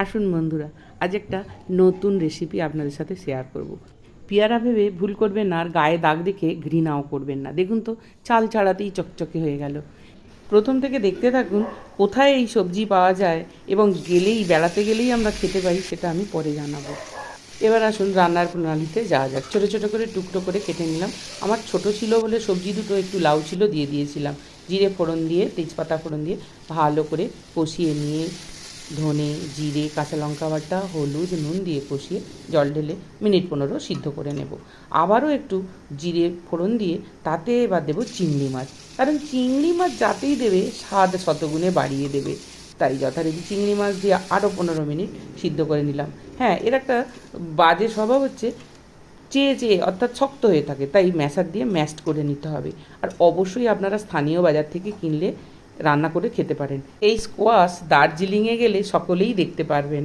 আসুন বন্ধুরা, আজ একটা নতুন রেসিপি আপনাদের সাথে শেয়ার করব। পেয়ারা ভেবে ভুল করবেন না, আর গায়ে দাগ দেখে ঘৃণাও করবেন না। দেখুন তো, চাল ছাড়াতেই চকচকে হয়ে গেল। প্রথম থেকে দেখতে থাকুন কোথায় এই সবজি পাওয়া যায়, এবং বেড়াতে গেলেই আমরা খেতে পাই, সেটা আমি পরে জানাবো। এবার আসুন রান্নার প্রণালীতে যাওয়া যাক। ছোটো ছোটো করে টুকরো করে কেটে নিলাম। আমার ছোট ছিল বলে সবজি দুটো একটু লাউ ছিল, দিয়ে দিয়েছিলাম। জিরে ফোড়ন দিয়ে, তেজপাতা ফোড়ন দিয়ে ভালো করে কষিয়ে নিয়ে ধনে, জিরে, কাঁচা লঙ্কা বাটা, হলুদ, নুন দিয়ে কষিয়ে জল ঢেলে মিনিট 15 সিদ্ধ করে নেব। আবারও একটু জিরে ফোড়ন দিয়ে তাতে এবার দেবো চিংড়ি মাছ, কারণ চিংড়ি মাছ যাতেই দেবে স্বাদ শতগুণে বাড়িয়ে দেবে। তাই যথারীতি চিংড়ি মাছ দিয়ে আরও 15 মিনিট সিদ্ধ করে নিলাম। হ্যাঁ, এর একটা বাজে স্বভাব হচ্ছে চেয়ে চেয়ে, অর্থাৎ শক্ত হয়ে থাকে, তাই ম্যাশার দিয়ে ম্যাশড করে নিতে হবে। আর অবশ্যই আপনারা স্থানীয় বাজার থেকে কিনলে রান্না করে খেতে পারেন। এই স্কোয়াশ দার্জিলিংয়ে গেলে সকলেই দেখতে পারবেন।